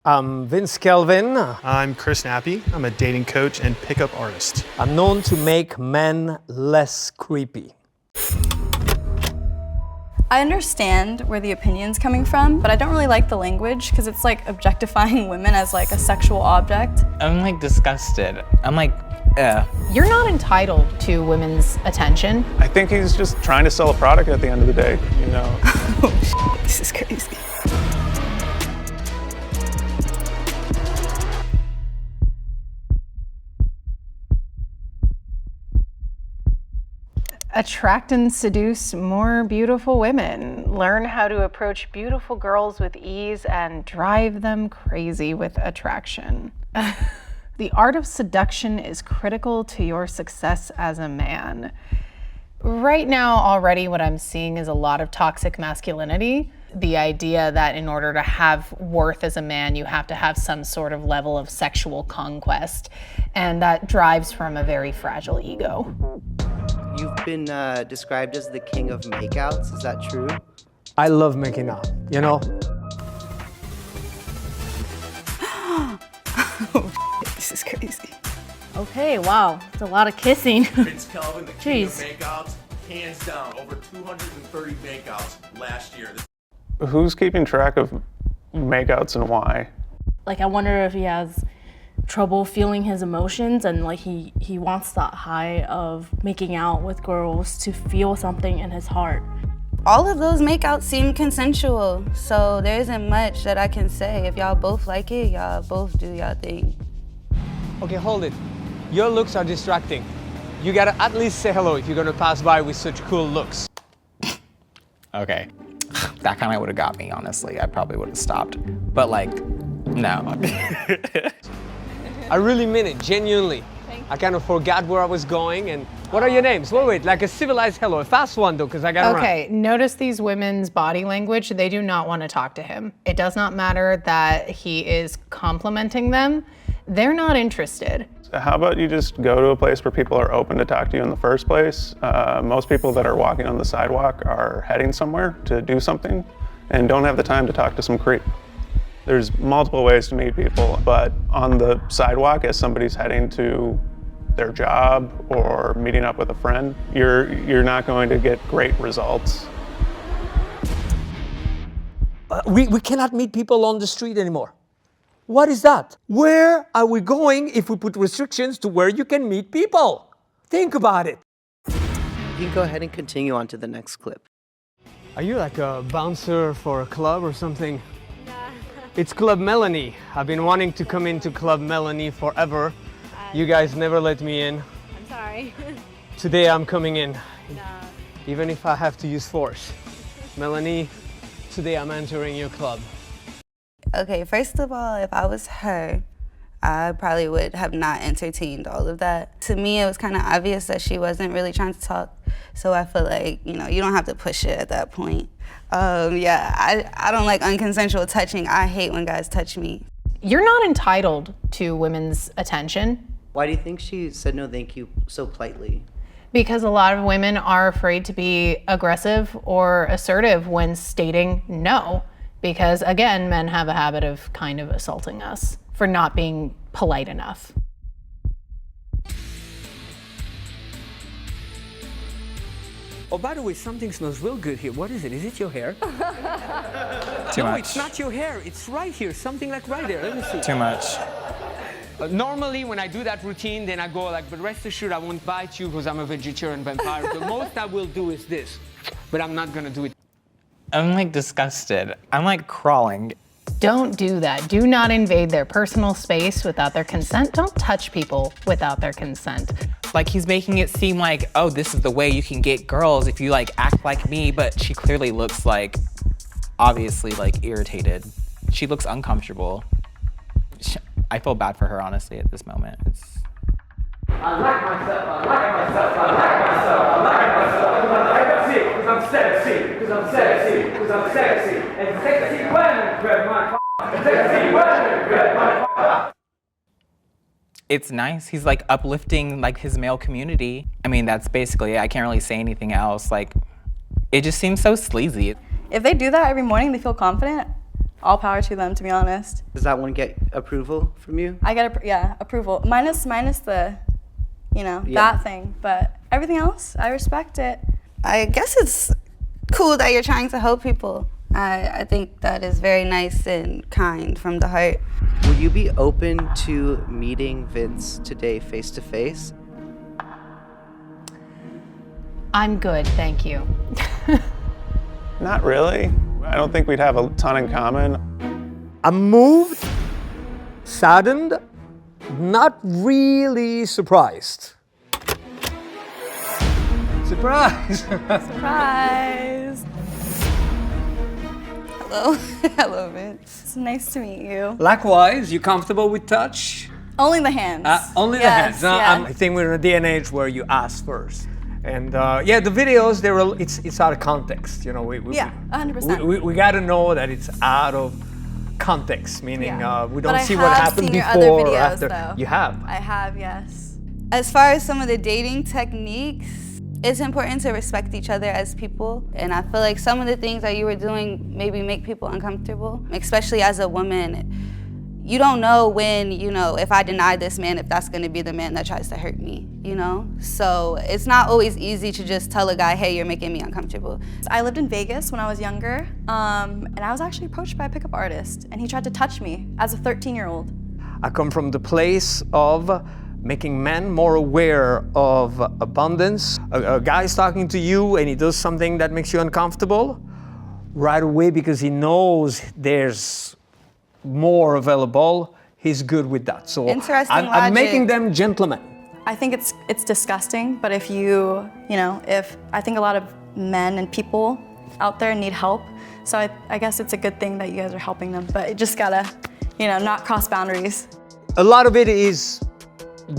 I'm Vince Kelvin. I'm Chris Nappy. I'm a dating coach and pickup artist. I'm known to make men less creepy. I understand where the opinion's coming from, but I don't really like the language because it's like objectifying women as like a sexual object. I'm like disgusted. I'm like, You're not entitled to women's attention. I think he's just trying to sell a product at the end of the day, you know. Oh, this is crazy. Attract and seduce more beautiful women. Learn how to approach beautiful girls with ease and drive them crazy with attraction. The art of seduction is critical to your success as a man. Right now, already what I'm seeing is a lot of toxic masculinity. The idea that in order to have worth as a man, you have to have some sort of level of sexual conquest. And that drives from a very fragile ego. You've been described as the king of makeouts, is that true? I love making out, you know? Oh, this is crazy. Okay, wow, it's a lot of kissing. Vince Kelvin, the king of Jeez. makeouts, hands down, over 230 makeouts last year. Who's keeping track of makeouts and why? Like, I wonder if he has trouble feeling his emotions and like he wants that high of making out with girls to feel something in his heart. All of those makeouts seem consensual, so there isn't much that I can say. If y'all both like it, y'all both do y'all thing. Okay, hold it. Your looks are distracting. You gotta at least say hello if you're gonna pass by with such cool looks. okay. That kind of would have got me, honestly. I probably would have stopped. But like, no. I really mean it, genuinely. I kind of forgot where I was going and what are your names? Wait, like a civilized hello, a fast one though, because I gotta run. Okay, notice these women's body language. They do not want to talk to him. It does not matter that he is complimenting them. They're not interested. How about you just go to a place where people are open to talk to you in the first place? Most people that are walking on the sidewalk are heading somewhere to do something and don't have the time to talk to some creep. There's multiple ways to meet people, but on the sidewalk as somebody's heading to their job or meeting up with a friend, you're not going to get great results. We cannot meet people on the street anymore. What is that? Where are we going if we put restrictions to where you can meet people? Think about it. You can go ahead and continue on to the next clip. Are you like a bouncer for a club or something? It's Club Melanie. I've been wanting to come into Club Melanie forever. You guys never let me in. I'm sorry. Today I'm coming in, No. even if I have to use force. Melanie, today I'm entering your club. Okay, first of all, if I was her, I probably would have not entertained all of that. To me, it was kind of obvious that she wasn't really trying to talk. So I feel like, you know, you don't have to push it at that point. Yeah, I don't like unconsensual touching. I hate when guys touch me. You're not entitled to women's attention. Why do you think she said no thank you so politely? Because a lot of women are afraid to be aggressive or assertive when stating no. Because again, men have a habit of kind of assaulting us for not being polite enough. Oh, by the way, something smells real good here. What is it? Is it your hair? Too No, much. it's not your hair. It's right here. Something like right there. Let me see. Too much. Normally, when I do that routine, then I go like, but rest assured, I won't bite you because I'm a vegetarian vampire. The most I will do is this, but I'm not gonna do it. I'm like disgusted. I'm like crawling. Don't do that. Do not invade their personal space without their consent. Don't touch people without their consent. Like he's making it seem like, oh, this is the way you can get girls if you like act like me, but she clearly looks like, obviously like irritated. She looks uncomfortable. I feel bad for her, honestly, at this moment. I like myself, I like myself, I like myself, I like myself, I like myself, because I'm sexy, because I'm sexy, because I'm sexy, and sexy women grab my sexy women grab my It's nice. He's like uplifting like his male community. I mean, that's basically it. I can't really say anything else. Like, it just seems so sleazy. If they do that every morning, they feel confident. all power to them, to be honest. Does that one get approval from you? I get approval. Minus the, that thing. But everything else, I respect it. I guess it's cool that you're trying to help people. I think that is very nice and kind from the heart. Would you be open to meeting Vince today face to face? I'm good, thank you. Not really. I don't think we'd have a ton in common. I'm moved, saddened, not really surprised. Surprise! Surprise! Hello. Hello, Vince. It's nice to meet you. Likewise, you comfortable with touch? Only the hands. Only the hands. I think we're in a day and age where you ask first. And the videos, it's out of context. We 100%. We got to know that it's out of context, meaning we don't see what happened your before other videos, or after. Though. You have? I have, yes. As far as some of the dating techniques, it's important to respect each other as people. And I feel like some of the things that you were doing maybe make people uncomfortable, especially as a woman. You don't know when, if I deny this man, if that's gonna be the man that tries to hurt me, So it's not always easy to just tell a guy, hey, you're making me uncomfortable. I lived in Vegas when I was younger, and I was actually approached by a pickup artist, and he tried to touch me as a 13-year-old. I come from the place of making men more aware of abundance. A guy's talking to you and he does something that makes you uncomfortable right away because he knows there's more available, he's good with that. So I'm making them gentlemen. I think it's disgusting, but if if I think a lot of men and people out there need help, so I guess it's a good thing that you guys are helping them, but you just gotta, not cross boundaries. A lot of it is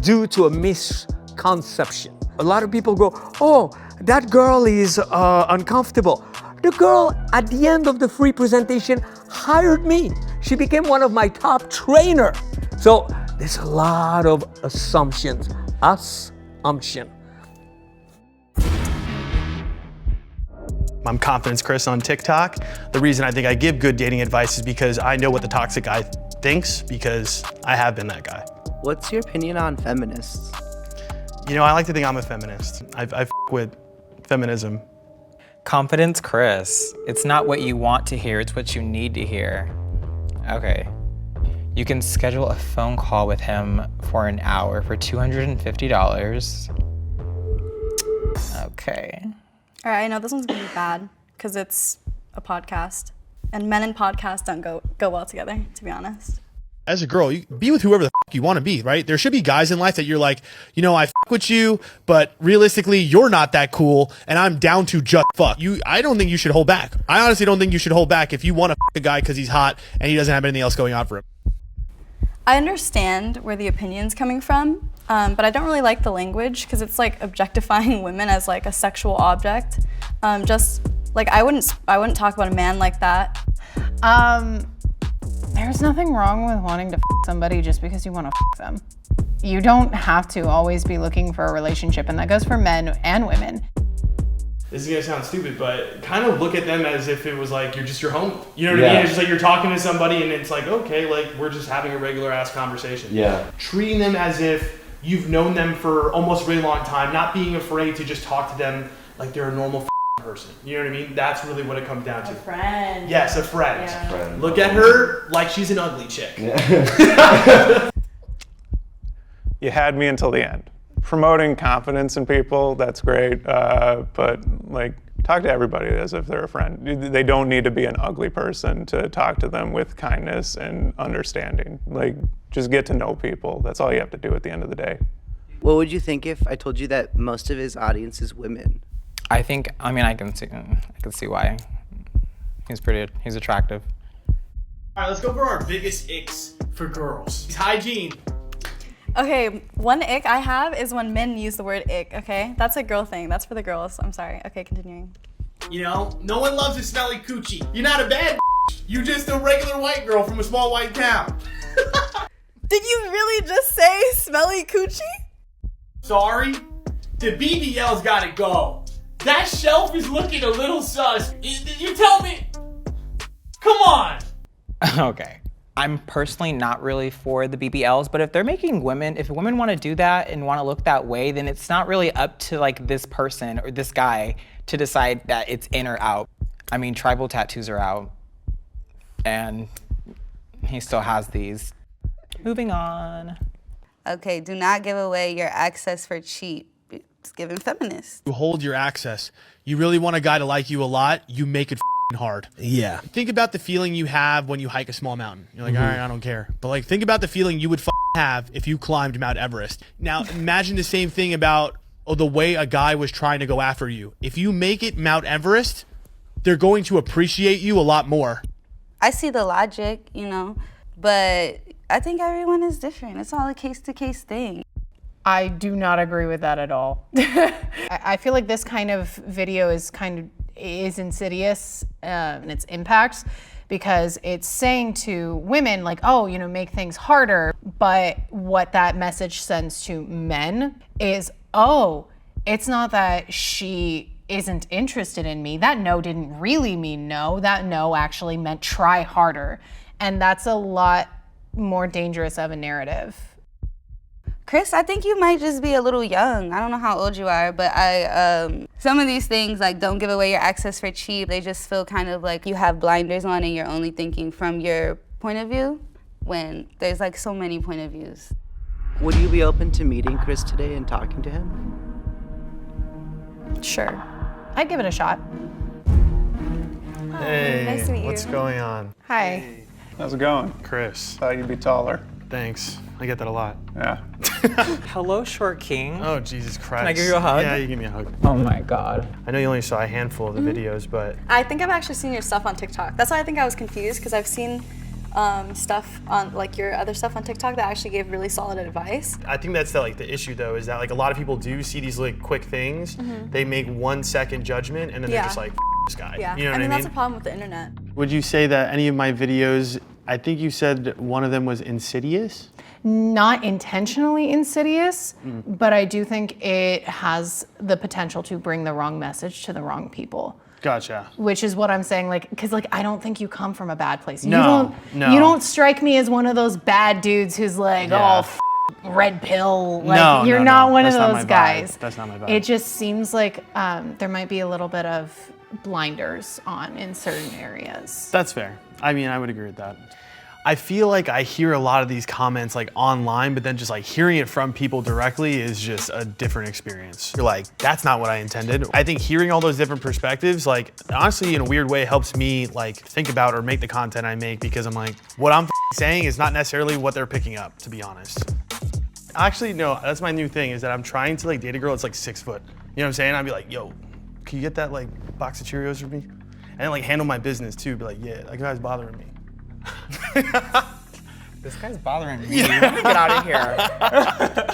due to a misconception. A lot of people go, oh, that girl is uncomfortable. The girl at the end of the free presentation hired me. She became one of my top trainers. So there's a lot of assumptions. Assumption. I'm Confidence Chris on TikTok. The reason I think I give good dating advice is because I know what the toxic guy thinks because I have been that guy. What's your opinion on feminists? I like to think I'm a feminist. I f with feminism. Confidence Chris. It's not what you want to hear, it's what you need to hear. Okay. You can schedule a phone call with him for an hour for $250. Okay. All right, I know this one's gonna be bad because it's a podcast, and men and podcasts don't go well together, to be honest. As a girl, you be with whoever the f you want to be, right? There should be guys in life that you're like, I f with you, but realistically, you're not that cool, and I'm down to just fuck. I don't think you should hold back. I honestly don't think you should hold back if you want to f a guy because he's hot and he doesn't have anything else going on for him. I understand where the opinion's coming from, but I don't really like the language because it's like objectifying women as like a sexual object. Just like I wouldn't talk about a man like that. There's nothing wrong with wanting to f somebody just because you want to f them. You don't have to always be looking for a relationship, and that goes for men and women. This is gonna sound stupid, but kind of look at them as if it was like you're just your homie. You know what I mean? It's just like you're talking to somebody and it's like, okay, like we're just having a regular ass conversation. Yeah. Treating them as if you've known them for almost a really long time, not being afraid to just talk to them like they're a normal person. You know what I mean? That's really what it comes down to. A friend. Yes, a friend. Yeah. Friend. Look at her like she's an ugly chick. You had me until the end. Promoting confidence in people, that's great, but like talk to everybody as if they're a friend. They don't need to be an ugly person to talk to them with kindness and understanding. Like just get to know people. That's all you have to do at the end of the day. What would you think if I told you that most of his audience is women? I can see why. He's attractive. All right, let's go for our biggest icks for girls. Hygiene. Okay, one ick I have is when men use the word ick, okay? That's a girl thing. That's for the girls. I'm sorry. Okay, continuing. No one loves a smelly coochie. You're not a bad you just a regular white girl from a small white town. Did you really just say smelly coochie? Sorry? The BBL's gotta go. That shelf is looking a little sus. You tell me. Come on. Okay. I'm personally not really for the BBLs, but if they're making women, if women want to do that and want to look that way, then it's not really up to like this person or this guy to decide that it's in or out. I mean, tribal tattoos are out, and he still has these. Moving on. Okay, do not give away your access for cheap. It's giving feminist. You hold your access. You really want a guy to like you a lot, you make it hard. Yeah. Think about the feeling you have when you hike a small mountain. You're like, all right, I don't care. But like, think about the feeling you would have if you climbed Mount Everest. Now, imagine the same thing about the way a guy was trying to go after you. If you make it Mount Everest, they're going to appreciate you a lot more. I see the logic, you know, but I think everyone is different. It's all a case-to-case thing. I do not agree with that at all. I feel like this kind of video is insidious in its impact, because it's saying to women like, oh, you know, make things harder. But what that message sends to men is, oh, it's not that she isn't interested in me. That no didn't really mean no. That no actually meant try harder. And that's a lot more dangerous of a narrative. Chris, I think you might just be a little young. I don't know how old you are, but some of these things, like don't give away your access for cheap, they just feel kind of like you have blinders on and you're only thinking from your point of view when there's like so many point of views. Would you be open to meeting Chris today and talking to him? Sure. I'd give it a shot. Hey, nice to meet you. what's going on? Hi. How's it going? Chris. Thought you'd be taller. Thanks. I get that a lot. Yeah. Hello, short king. Oh, Jesus Christ. Can I give you a hug? Yeah, you give me a hug. Oh my God. I know you only saw a handful of the videos, but... I think I've actually seen your stuff on TikTok. That's why I think I was confused, because I've seen stuff on, like your other stuff on TikTok that actually gave really solid advice. I think that's the issue though, is that like a lot of people do see these like quick things, they make 1 second judgment, and then they're just like, this guy. Yeah, You know what I mean, I that's a problem with the internet. Would you say that any of my videos, I think you said one of them was insidious? Not intentionally insidious, but I do think it has the potential to bring the wrong message to the wrong people. Gotcha. Which is what I'm saying, like, because like I don't think you come from a bad place. No, you don't strike me as one of those bad dudes who's like, Yeah. red pill. Like you're not one of That's not those my guys. vibe. That's not my vibe. It just seems like there might be a little bit of blinders on in certain areas. That's fair. I mean, I would agree with that. I feel like I hear a lot of these comments like online, but then just like hearing it from people directly is just a different experience. You're like, that's not what I intended. I think hearing all those different perspectives, like honestly, in a weird way, helps me like think about or make the content I make, because I'm like, what I'm saying is not necessarily what they're picking up, to be honest. Actually, no, that's my new thing, is that I'm trying to like date a girl that's like 6 foot. You know what I'm saying? I'd be like, yo, can you get that like box of Cheerios for me? And then like handle my business too, be like, yeah, that guy's bothering me. This guy's bothering me. Get out of here.